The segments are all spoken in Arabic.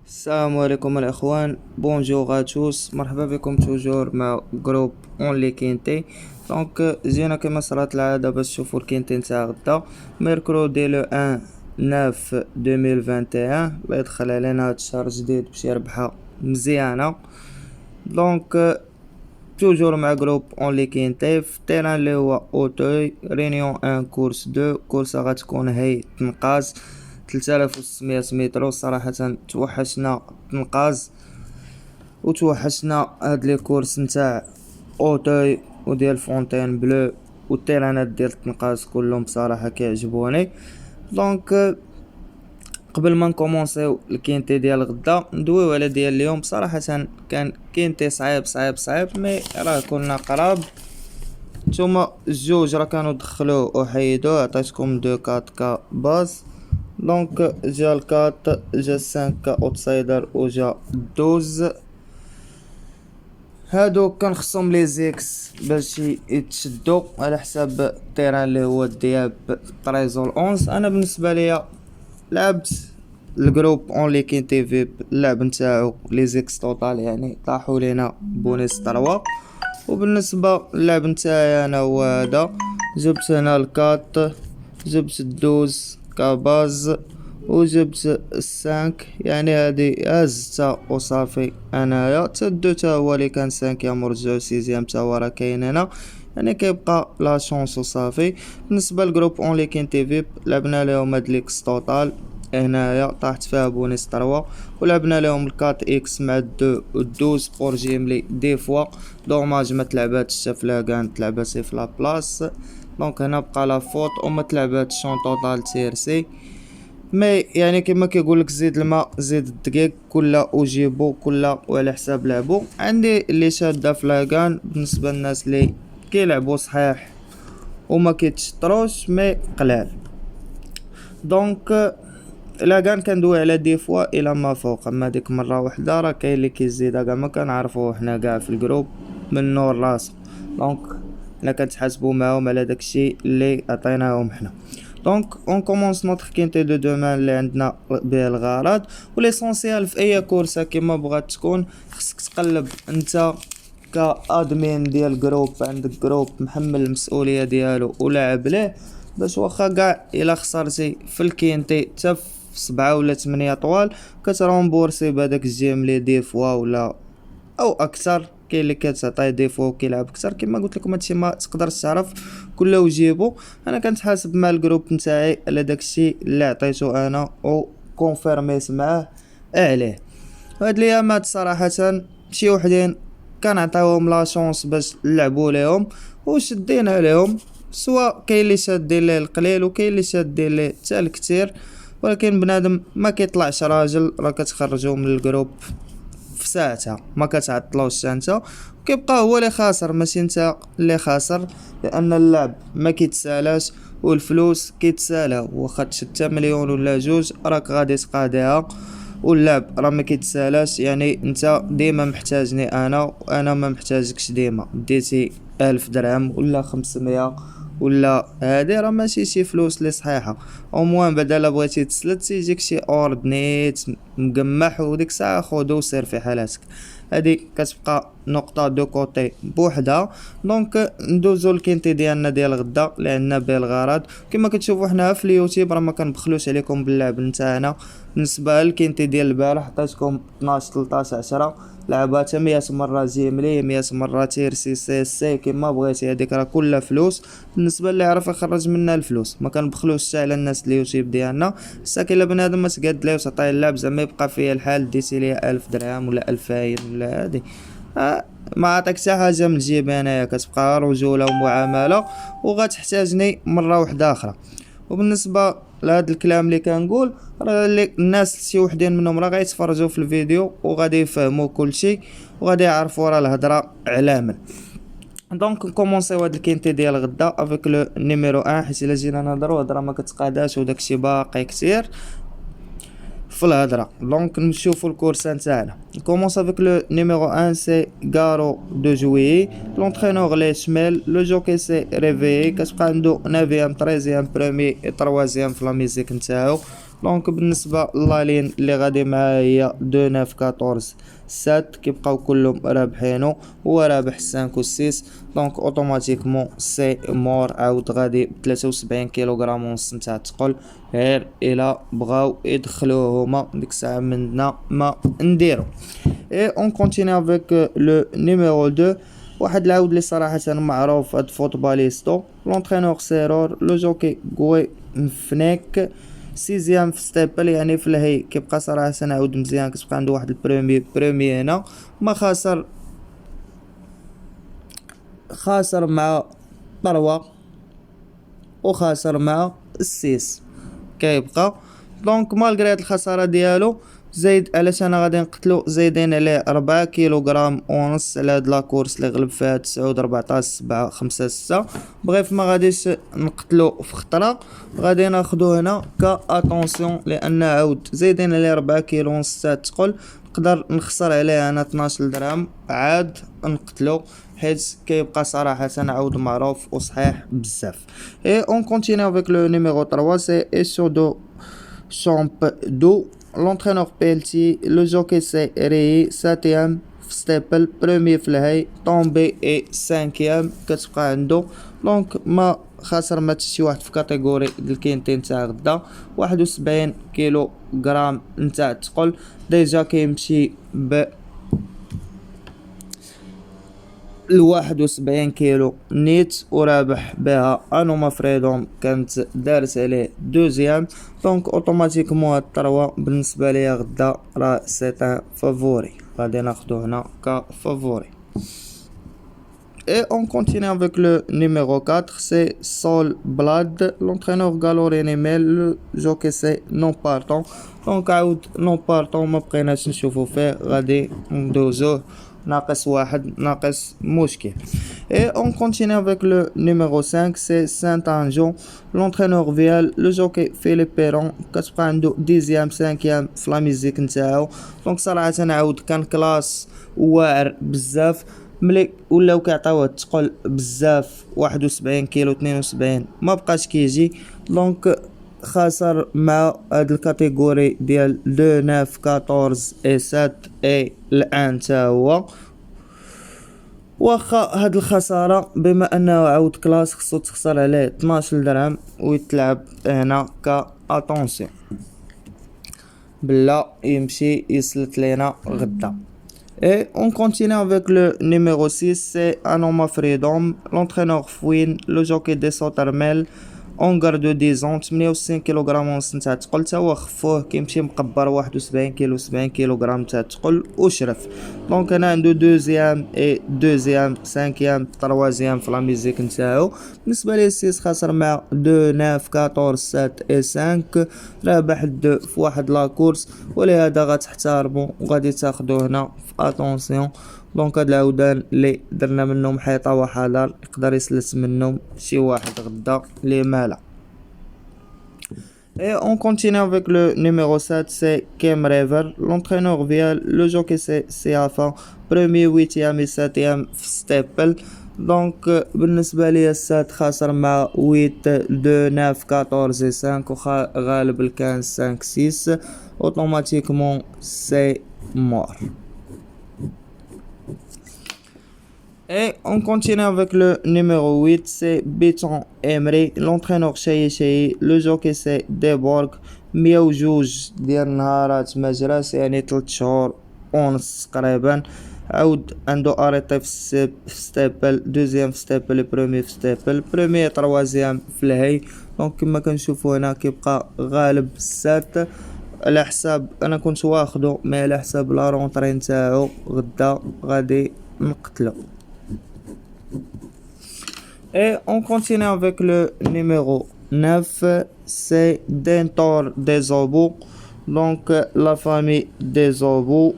السلام عليكم الاخوان، بونجور توس، مرحبا بكم توجور مع جروب اونلي كينتي. دونك جينا كما صارت العاده باش تشوفوا الكينتي نتاع غدا ميركرودي لو 1 9 2021. الله يدخل علينا هاد الشهر جديد باش يربحها مزيانه. دونك توجور مع جروب اونلي كينتي في التيران اللي هو اوتوي رينيون 1 كورس 2. كورسه غتكون هي تنقاز 3600 متر. صراحة توحشنا تنقاز وتوحشنا هاد لي كورس نتاع اوتوي وديال فونتين بلو والتيرانات ديال تنقاز كلهم بصراحة كيعجبوني. دونك قبل ما نكومونسيو الكينتي ديال غدا ندويو على ديال اليوم. صراحة كان كينتي صعيب مي راه كنا قراب. نتوما الجوج راه كانوا دخلوه وحيدوه. عطيتكم دو كات كا باز. دونك جا الكات جا 5 اوتسايدر وجا 12. هادو كان خصهم لي زيكس باش يتشدو على حساب التيران اللي هو الدياب 13 11. انا بالنسبه ليا لعبت الجروب اونلي كين تي في اللعب نتاعو لي زيكس توتال، يعني طاحوا لينا بونيس 3. وبالنسبه للعب نتاعي انا هو هذا، جبت هنا الكات، جبت 12 كاباز وجبت السانك، يعني هادي هزتها وصافي. انايا تدو تا هو اللي كان 5 مرجعو 6 تا هو راه كاين هنا، يعني كيبقى لا شونس وصافي. بالنسبه للجروب اونلي كين تي في لعبنا لهم هاد ليكس توتال، هنايا طاحت فيها بونيس 3. ولعبنا لهم الكات اكس مع 2 و 12 بور جيملي دي فوا. دوماج ما تلعباتش حتى فلاكان، تلعبات في لا بلاص. دونك هنا بقى لا فوت وما تلعباتش شون توتال تيرسي. مي يعني كما كيقولك زيد الماء زيد الدقيق، كلا وجيبو كلا وعلى حساب لعبو. عندي اللي شاده فلاكان بالنسبه للناس اللي كيلعبوا صحيح وما كيتشطروش مي قلال. دونك لاكان كندوي على دي فوا الى ما فوق. اما ديك مره وحده راه كاين اللي كيزيدها كاع ما كنعرفوه حنا كاع في الجروب من نور راسه. دونك حنا كنتحاسبوا معاهم على داكشي اللي عطيناهم حنا. دونك اون كومونس نوتر كينتي دو دومان اللي عندنا به الغرض. وليسونسيال في اي كورسه كيما بغات تكون خصك تقلب انت كادمين ديال جروب، عندك جروب محمل المسؤوليه ديالو ولاعب ليه، باش واخا كاع الا خسرتي في الكينتي حتى في 7 ولا 8 طوال كترومبورسي بهداك الجيم لي دي فوا ولا او اكثر. كاين اللي كتعطيه ديفو وكيلعب اكثر. كما قلت لكم هادشي ما تقدرش تعرف كل وجيبو. انا كنتحاسب مع الجروب نتاعي على داكشي اللي عطيته انا او كونفيرميت معاه عليه. هاد الايامات صراحه شي وحدين كنعطيوهم لا شونس باش نلعبوا ليهم وشدينا عليهم، سواء كاين اللي شادين ليه القليل وكاين اللي شادين ليه حتى الكثير. ولكن بنادم ما كيطلعش راجل، راه كتخرجوه من الجروب في ساعتها، ما كتعطلوش انت. كيبقى هو اللي خاسر ماشي انت اللي خاسر، لان اللعب ما كيتسالاش والفلوس كيتسالا. واخا تشد مليون ولا جوج راك غادي تقاديها، واللعب راه ما كيتسالاش. يعني انت ديما محتاجني انا وانا ما محتاجكش ديما. ديتي 1000 درهم ولا 500 ولا هادي راه ماشي شي فلوس لي صحيحه. او موان بدل بغيتي تسلت تيجيك شي اوردنيت مقمح وديك الساعه خذو وسير في حالاتك. هادي كتبقى نقطه دو كوتي بوحدها. دونك ندوزو للكينتي ديالنا ديال غدا اللي عندنا به الغرض. كما كتشوفوا حنا في اليوتيوب راه ما كنبخلوش عليكم باللعب نتاعنا. بالنسبه للكينتي ديال البارح عطيتكم 12 13 10 لعبات 100 مره جيملي 100 مره تير سي سي سي كما بغيتي. هذيك راه كلها فلوس بالنسبه اللي يعرف يخرج منها الفلوس. ما كنبخلوش حتى على الناس اليوتيوب ديالنا. ساكن الا بنادم ما تقاد ليه وتعطيه اللعب زعما يبقى فيا الحال ديتي ليه 1000 درهم ولا 2000 ولا هادي ما عطيك حتى حاجه من جيب. انايا كتبقى رجوله ومعامله وغتحتاجني مره واحده اخرى. وبالنسبه لهاد الكلام اللي كنقول راه الناس شي وحدين منهم راه غيتفرجوا في الفيديو وغادي يفهموا كلشي وغادي يعرفوا راه الهضره على من. دونك نكومونسيو هاد الكينتي ديال غدا افيك لو نيميرو 1، حيت الا جينا نهضروا هضره ما كتقاداش وداكشي باقي كثير في الهضره. دونك نشوفوا الكورسه نتاعنا. كومونس افيك لو نيميرو 1 سي غارو دو جويي. لونترينور لي شمال، لو جوكي سي ريفيي، كتبقى عنده 9ام 13ام برومي 3ام في لا ميزيك نتاعو. دونك بالنسبه لالين اللي غادي معاه هي 2 9 14 7 كيبقاو كلهم رابحينو، هو رابح 5 و 6. دونك اوتوماتيكمون سي مور، عاود غادي ب 73 كيلوغرام ونص نتاع الثقل. غير الا بغاو يدخلوه هما ديك الساعه منا ما نديرو. اي اون كونتيني افيك لو نيميرو 2، واحد العاود اللي صراحه معروف هاد فوتباليستو، لونترينور سيرور، لو جوكي غوي فنيك، سيزيام في ستيبل يعني في الهي كيبقى صراحه عاود مزيان، كتبقى عنده واحد البريمي هنا ما خاسر مع طروا وخاسر مع السيس كيبقى. دونك مالغري هاد الخساره ديالو زايد، علاش انا غادي نقتلو زايدين عليه 4 كيلوغرام ونص على هاد لاكورس اللي غلب فيها 9 14 7 5 6. بغيف ما غاديش نقتلو في خطره، غادي ناخدو هنا اتونسيون لان عاود زايدين عليه 4 كيلو ونص تاع الثقل، نقدر نخسر عليه انا 12 درهم عاد نقتلو، حيت كيبقى صراحه عاود معروف وصحيح بزاف. اي اون كونتيني افيك لو نيميرو 3 سي ايسو دو شامب دو، l'entraîneur Pelty, le jockey c'est Réi, 7ème في ستيبل، بروميي في الهاي، طومبي اي 5ème كتبقى عنده. دونك ما خاسر ما شي واحد في كاتيجوري ديال الكينتين تاع غدا. 71 كيلو غرام نتاع الثقل، ديجا كيمشي ب 71 كيلو نيت ورابح بها انوما فريدوم، كانت دارت عليه دوزيام. دونك اوتوماتيكمون هاد الطروا بالنسبه ليا غدا راه سيتان فافوري، غادي ناخدو هنا كفافوري. Et on continue avec le numéro 4, c'est Sol Blad, l'entraîneur Galorien Emel, le jockey c'est non partant. Donc عاود non partant ما بقيناش نشوفو فيه، غادي ندوزوه ناقص واحد ناقص مشكل. Et on continue avec le numéro 5, c'est Saint-Angeau, l'entraîneur Vial, le jockey Philippe Perron، كتبقى عنده 10ème 5ème في لا ميزيك نتاعو. دونك صراحة نعاود كان كلاس واعر بزاف، ملي ولاو كيعطيوه الثقل بزاف 71 كيلو 72 ما بقاش كيجي. دونك خاسر مع هاد الكاتيجوري ديال 2 9 14 اي 7 اي الان تا هو. واخا هاد الخساره بما انه عاود كلاس خصو تخسر عليه 12 درهم ويتلعب هنا اتونسيون بلا يمشي يسلت لينا غدا. Et on continue avec le numéro 6, c'est Anoma Freedom, l'entraîneur Fouine, le jockey des Sautermel، اونغر دو 10 ans، 68 كيلوغرام ونص نتاع الثقل، تا هو خفوه كيمشي مقبر 71 كيلو 70 كيلوغرام تاع الثقل وشرف. دونك انا عنده دوزيام اي دوزيام 5ème 3ème في لا ميزيك نتاعو. بالنسبه لي السيس خاسر مع 2 9 14 7 اي 5، رابح الدو في واحد لاكورس، ولهذا غتحتارمو وغادي تاخدو هنا في اتونسيون. دونك هاد العودان اللي درنا منهم حيطه وحذر يقدر يسلس منهم شي واحد غدا لي مالا. Et on continue avec le numéro 7, c'est Kem River, l'entraîneur Vial, le jockey c'est Siafa, premier 8ème et 7ème في ستيبل. دونك بالنسبه لي السات خاسر مع 8 2 9 14 5 وغالب الكان 5 6، اوتوماتيكمون سي مور. Et on continue avec le numéro 8, c'est Béton Emery, l'entraîneur Cheyi, le jockey c'est Deborg، 102 ديال نهارات ما جراش يعني 3 شهور ونص قريبا. عاود عنده اريتي في ستيبل، دوزيام في ستيبل، برومي في ستيبل، برومي تروازيام في الهي. دونك كما كنشوفو هنا كيبقى غالب 7 على حساب انا كنت واخدو، مي على حساب لا رونطري نتاعو غدا غادي نقتلو. Et on continue avec le numéro 9, c'est Dentor des Obos, donc la famille des Obos.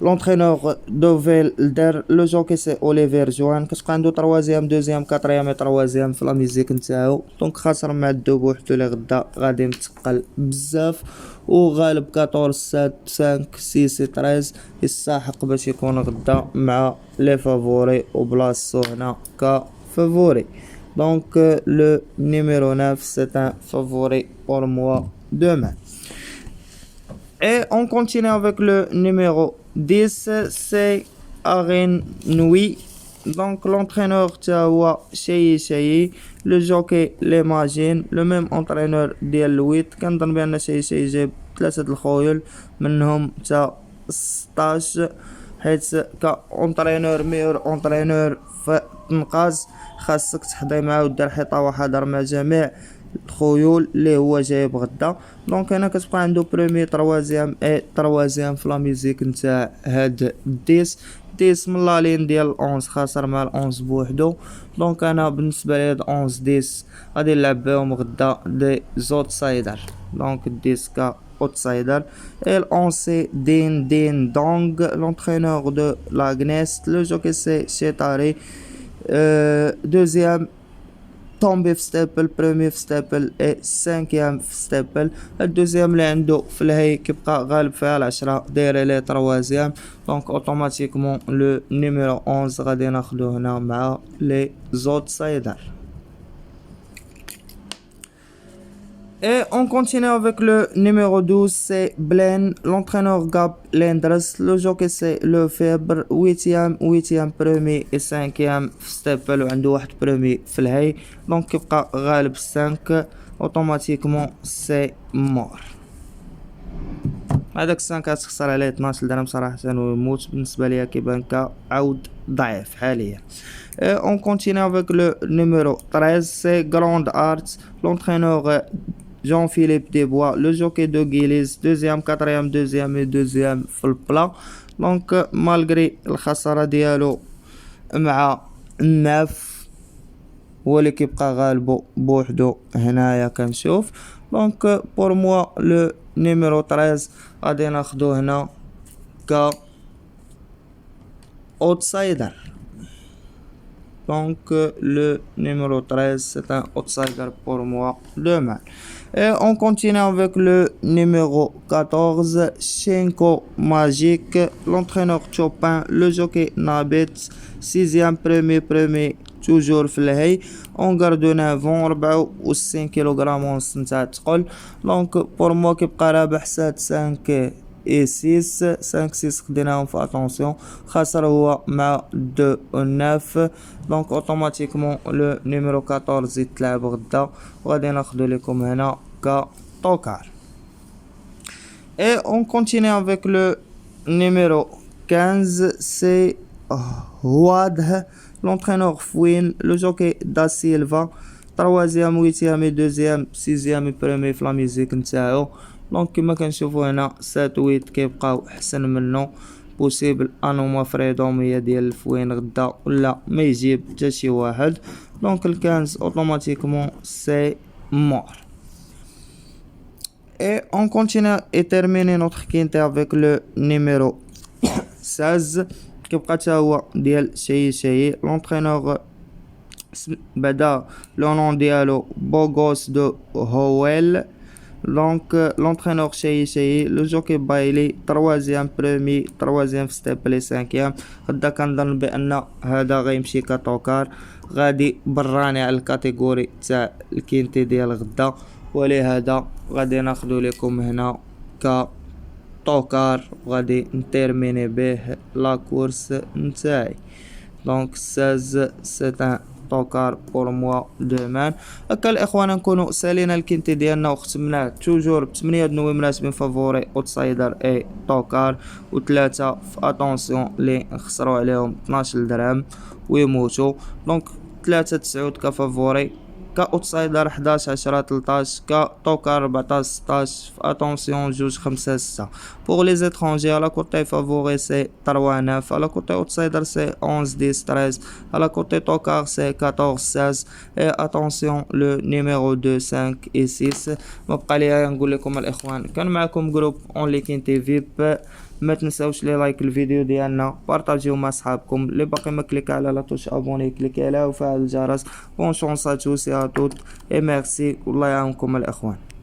L'entraîneur Dovelder, le jockey c'est Oliver Joan، كتبقى عنده 3ème 2ème 4ème 3ème في لا ميزيك نتاعو. دونك خاسر مع الدو بوحدو اللي غدا غادي متقل بزاف، وغالب 14 7 5 6 13 يستحق باش يكون غدا مع لي فافوري وبلاصتو هنا كفافوري. دونك لو نيميرو 9 c'est un favori pour moi de main. Et on continue avec le numéro 10, c'est Arin Nui. Donc l'entraîneur تاعو شيء le jockey l'imagine le même entraîneur ديال الويت. كنظن بان شيء جاب 3 الخيول منهم تا 16 حيت كاونترينور ميور اونترينور في التنقاز خاصك تحضي معاه ودير حيطه وحضر مع جميع الخيول اللي هو جايب غدا. دونك هنا كتبقى عنده بروميي تروازيام اي تروازيام في لا ميوزيك نتاع هاد 10 من لا لين ديال 11 خاسر مع 11 بوحدو. دونك انا بالنسبه لي هاد 11 غادي نلعب بهم غدا دي زوت سايدر. دونك 10 كا outsider et le 11 c'est Din Dong, l'entraîneur de la Gnest. Le jockey c'est Chetari, deuxième Tom Verstappen, premier Verstappen et cinquième Verstappen. Le deuxième اللي عنده في الهي كيبقى غالب فيها العشرة داير لي troisième. Donc automatiquement le numéro 11 غادي ناخدو هنا مع les outsiders. Et on continue avec le numéro 12, c'est Blaine, l'entraîneur Gab Lendres, le jockey c'est Le Fèbre, 8e premier et 5e Steppel, عنده واحد premier في الهي. Donc كيبقى غالب 5 automatiquement c'est mort. هذاك 5 كتخسر عليه 12 درهم صراحة ويموت. بالنسبة ليا كيبان كعود ضعيف حاليا. Et on continue avec le numéro 13, c'est Grand Arts, l'entraîneur Jean-Philippe Desbois, le jockey de Guillis, deuxième, quatrième في البلا. Donc malgré الخسارة ديالو مع الناف هو اللي كيبقى غالبو بوحدو هنايا كنشوف. دونك بور موا لو نيميرو 13 غادي ناخدو هنا ك outsider. Donc le numéro 13 c'est un outsider pour moi demain. Et on continue avec le numéro 14, Shenko Magic, l'entraîneur Chopin, le jockey Nabet, 6e premier toujours في الهي. On garde 9 ans 64 كيلوغرام ونص نتاع الثقل. Donc pour moi كيبقى رابح 5 et 6 خديناهم في attention. خسر هو مع 2 و 9. Donc automatiquement le numéro 14 يتلعب غدا وغادي ناخدو لكم هنا ك توكار. Et on continue avec le numéro 15, c'est Ouad, l'entraîneur Fouine, le jockey Da Silva, 3e 8e et 2e 6e et premier في لا ميوزيك نتاعو. دونك كما كنشوفو هنا 7 8 كيبقاو احسن منو. بوسيبل انوما فريدومية ديال الفوين غدا ولا ما يجيب حتى شي واحد. دونك الكنز اوتوماتيكمون سي مور. Et on continue et termine notre quinte avec le numéro 16 كيبقى تا هو ديال شيء. l'entraîneur بدا لو نون ديالو بوغوس دو هويل. Donc l'entraîneur شيء le jockey بايلي 3e premier 3e ستيبل 5e. غدا كنظن بان هذا غيمشي كتوكار غادي براني على الكاتيجوري تاع الكينتي ديال غدا ولهذا غادي ناخدو لكم هنا ك توكار وغادي نتيرميني به لا كورس نتاعي. دونك 16 c'est un توكار بور موا دومان. هكا الاخوان نكونوا سالينا الكينتي ديالنا وختمناه توجور ب8 نوي مناسبين فافوري اوتسايدر اي توكار وثلاثه في اتونسيون لي نخسروا عليهم 12 درهم ويموتوا. دونك 3 9 كفافوري كاوتسايدر 11 10 13 كتوكار 14 16 في اتونسيون 2 5 6. Pour les étrangers, à la côté favori c'est 3 9, à la côté outsider c'est 11 10 13, à la côté tokar c'est 14 16. et attention le numéro 2 5 et 6. ما بقى لي نقول لكم الاخوان كان معكم جروب اون ليكين تي فيب. ما تنساوش لي لايك الفيديو ديالنا بارطاجيو مع صحابكم اللي باقي ما كليك على لا توش ابوني كليكي عليها وفعل الجرس. بون شونس ا توس ا توت اي ميرسي والله يعاونكم الاخوان.